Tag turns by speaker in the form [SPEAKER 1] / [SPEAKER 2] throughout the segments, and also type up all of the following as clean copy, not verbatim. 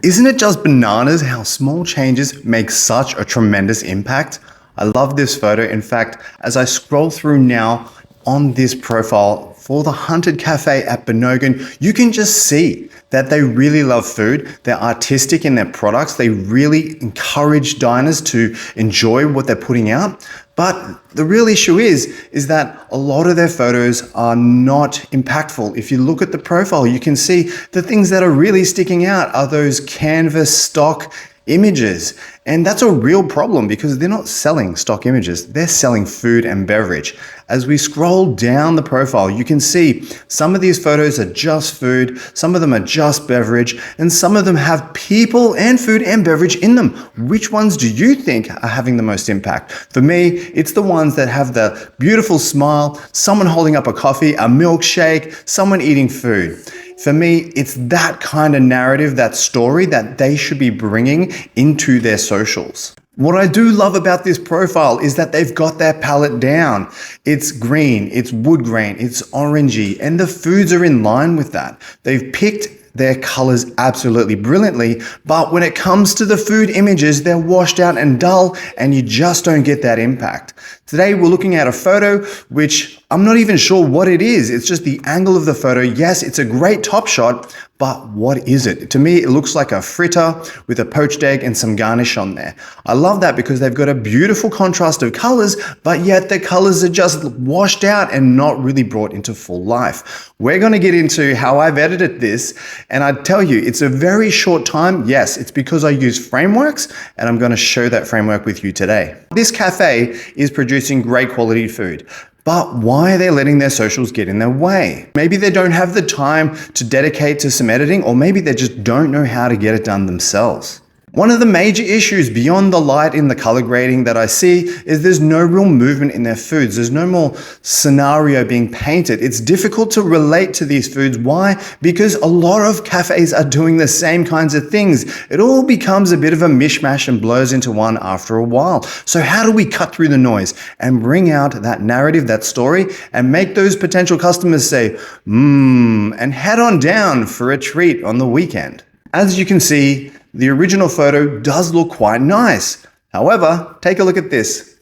[SPEAKER 1] Isn't it just bananas how small changes make such a tremendous impact? I love this photo. In fact, as I scroll through now on this profile for the Haunted Cafe at Benogan, you can just see that they really love food. They're artistic in their products. They really encourage diners to enjoy what they're putting out. But the real issue is that a lot of their photos are not impactful. If you look at the profile, you can see the things that are really sticking out are those canvas stock images. And that's a real problem because they're not selling stock images. They're selling food and beverage. As we scroll down the profile, you can see some of these photos are just food, some of them are just beverage, and some of them have people and food and beverage in them. Which ones do you think are having the most impact? For me, it's the ones that have the beautiful smile, someone holding up a coffee, a milkshake, someone eating food. For me, it's that kind of narrative, that story that they should be bringing into their socials. What I do love about this profile is that they've got their palette down. It's green, it's wood grain, it's orangey, and the foods are in line with that. They've picked their colors absolutely brilliantly, but when it comes to the food images, they're washed out and dull, and you just don't get that impact. Today, we're looking at a photo which I'm not even sure what it is. It's just the angle of the photo. Yes, it's a great top shot, but what is it? To me, it looks like a fritter with a poached egg and some garnish on there. I love that because they've got a beautiful contrast of colors, but yet the colors are just washed out and not really brought into full life. We're going to get into how I've edited this, and I tell you, it's a very short time. Yes, it's because I use frameworks, and I'm going to show that framework with you today. This cafe is producing great quality food. But why are they letting their socials get in their way? Maybe they don't have the time to dedicate to some editing, or maybe they just don't know how to get it done themselves. One of the major issues beyond the light in the color grading that I see is there's no real movement in their foods. There's no more scenario being painted. It's difficult to relate to these foods. Why? Because a lot of cafes are doing the same kinds of things. It all becomes a bit of a mishmash and blurs into one after a while. So how do we cut through the noise and bring out that narrative, that story, and make those potential customers say, and head on down for a treat on the weekend? As you can see, the original photo does look quite nice. However, take a look at this.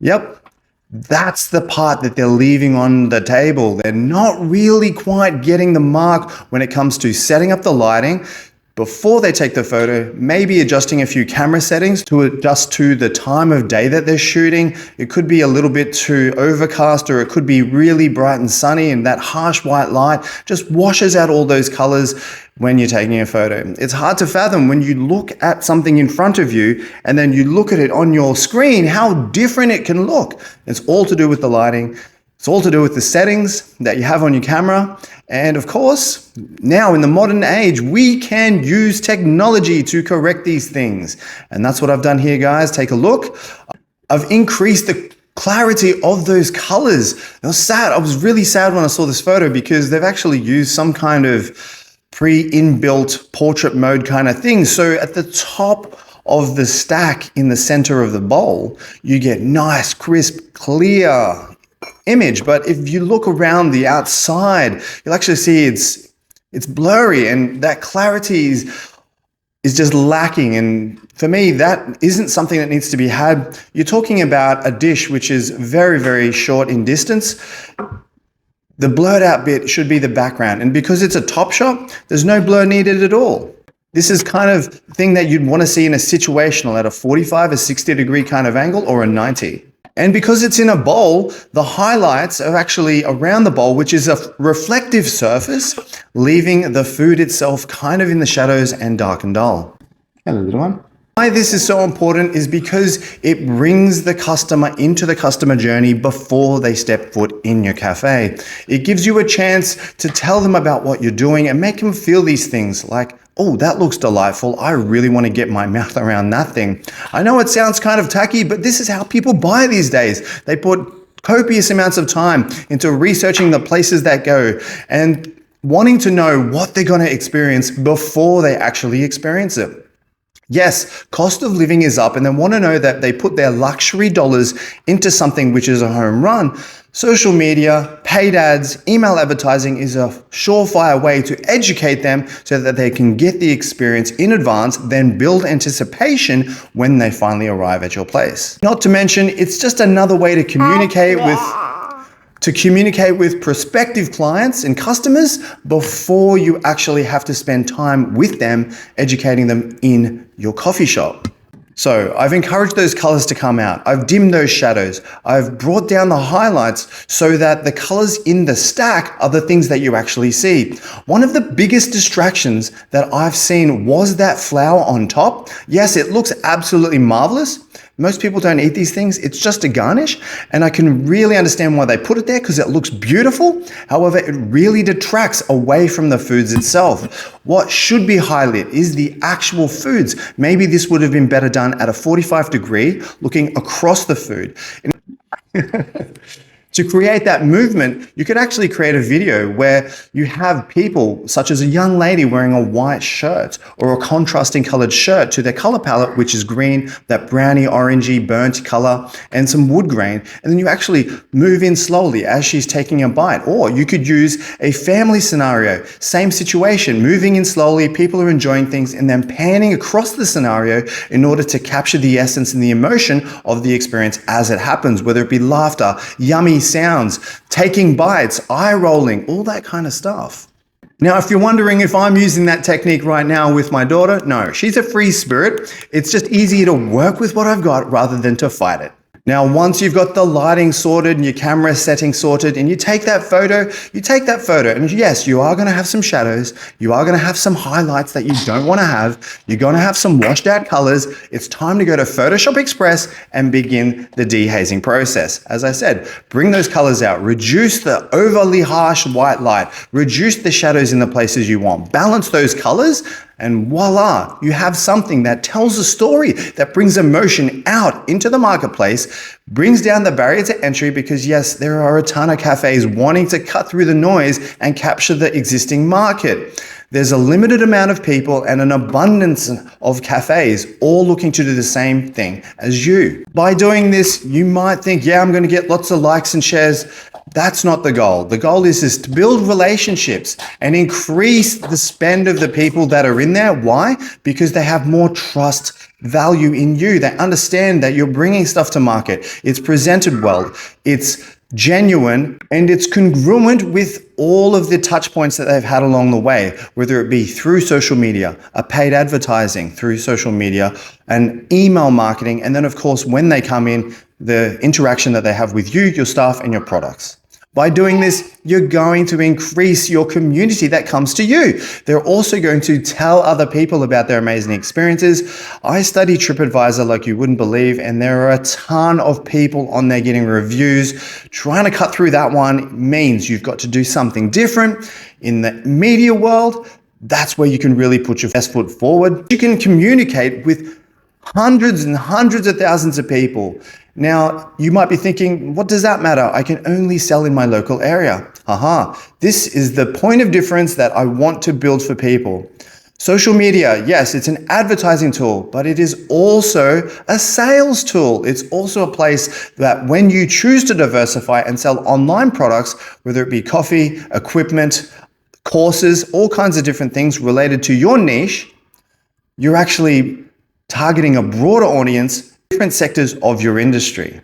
[SPEAKER 1] Yep, that's the part that they're leaving on the table. They're not really quite getting the mark when it comes to setting up the lighting before they take the photo, maybe adjusting a few camera settings to adjust to the time of day that they're shooting. It could be a little bit too overcast, or it could be really bright and sunny, and that harsh white light just washes out all those colors when you're taking a photo. It's hard to fathom when you look at something in front of you and then you look at it on your screen, how different it can look. It's all to do with the lighting. It's all to do with the settings that you have on your camera. And of course, now in the modern age, we can use technology to correct these things. And that's what I've done here, guys. Take a look. I've increased the clarity of those colors. I was sad. I was really sad when I saw this photo because they've actually used some kind of pre-inbuilt portrait mode kind of thing. So at the top of the stack in the center of the bowl, you get nice, crisp, clear image. But if you look around the outside, you'll actually see it's blurry, and that clarity is just lacking. And for me, that isn't something that needs to be had. You're talking about a dish which is very, very short in distance. The blurred out bit should be the background. And because it's a top shot, there's no blur needed at all. This is kind of thing that you'd want to see in a situational at a 45, a 60 degree kind of angle, or a 90. And because it's in a bowl, the highlights are actually around the bowl, which is a reflective surface, leaving the food itself kind of in the shadows and dark and dull. Hello, little one. Why this is so important is because it brings the customer into the customer journey before they step foot in your cafe. It gives you a chance to tell them about what you're doing and make them feel these things like, oh, that looks delightful. I really want to get my mouth around that thing. I know it sounds kind of tacky, but this is how people buy these days. They put copious amounts of time into researching the places that go and wanting to know what they're going to experience before they actually experience it. Yes, cost of living is up, and they want to know that they put their luxury dollars into something which is a home run. Social media, paid ads, email advertising is a surefire way to educate them so that they can get the experience in advance, then build anticipation when they finally arrive at your place. Not to mention, it's just another way to communicate with prospective clients and customers before you actually have to spend time with them, educating them in your coffee shop. So I've encouraged those colors to come out. I've dimmed those shadows. I've brought down the highlights so that the colors in the stack are the things that you actually see. One of the biggest distractions that I've seen was that flower on top. Yes, it looks absolutely marvelous. Most people don't eat these things. It's just a garnish, and I can really understand why they put it there because it looks beautiful. However, it really detracts away from the foods itself. What should be highlit is the actual foods. Maybe this would have been better done at a 45 degree, looking across the food. To create that movement, you could actually create a video where you have people, such as a young lady wearing a white shirt or a contrasting colored shirt to their color palette, which is green, that browny, orangey, burnt color, and some wood grain. And then you actually move in slowly as she's taking a bite. Or you could use a family scenario, same situation, moving in slowly, people are enjoying things, and then panning across the scenario in order to capture the essence and the emotion of the experience as it happens, whether it be laughter, yummy sounds, taking bites, eye rolling, all that kind of stuff. Now, if you're wondering if I'm using that technique right now with my daughter, no, she's a free spirit. It's just easier to work with what I've got rather than to fight it. Now, once you've got the lighting sorted and your camera setting sorted and you take that photo, and yes, you are going to have some shadows. You are going to have some highlights that you don't want to have. You're going to have some washed out colors. It's time to go to Photoshop Express and begin the dehazing process. As I said, bring those colors out, reduce the overly harsh white light, reduce the shadows in the places you want, balance those colors, and voila, you have something that tells a story, that brings emotion out into the marketplace, brings down the barrier to entry because yes, there are a ton of cafes wanting to cut through the noise and capture the existing market. There's a limited amount of people and an abundance of cafes all looking to do the same thing as you. By doing this, you might think, yeah, I'm going to get lots of likes and shares. That's not the goal. The goal is to build relationships and increase the spend of the people that are in there. Why? Because they have more trust, value in you. They understand that you're bringing stuff to market. It's presented well. It's genuine, and it's congruent with all of the touch points that they've had along the way, whether it be through social media, a paid advertising through social media, and email marketing, and then of course, when they come in, the interaction that they have with you, your staff, and your products. By doing this, you're going to increase your community that comes to you. They're also going to tell other people about their amazing experiences. I study TripAdvisor like you wouldn't believe, and there are a ton of people on there getting reviews. Trying to cut through that one means you've got to do something different. In the media world, that's where you can really put your best foot forward. You can communicate with hundreds and hundreds of thousands of people. Now, you might be thinking, what does that matter? I can only sell in my local area. This is the point of difference that I want to build for people. Social media, yes, it's an advertising tool, but it is also a sales tool. It's also a place that when you choose to diversify and sell online products, whether it be coffee, equipment, courses, all kinds of different things related to your niche, you're actually targeting a broader audience, different sectors of your industry.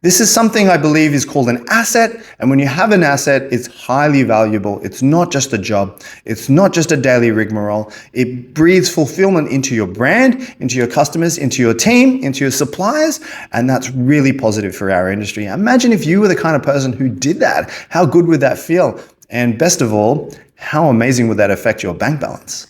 [SPEAKER 1] This is something I believe is called an asset, and when you have an asset, it's highly valuable. It's not just a job. It's not just a daily rigmarole. It breathes fulfillment into your brand, into your customers, into your team, into your suppliers, and that's really positive for our industry. Imagine if you were the kind of person who did that. How good would that feel? And best of all, how amazing would that affect your bank balance?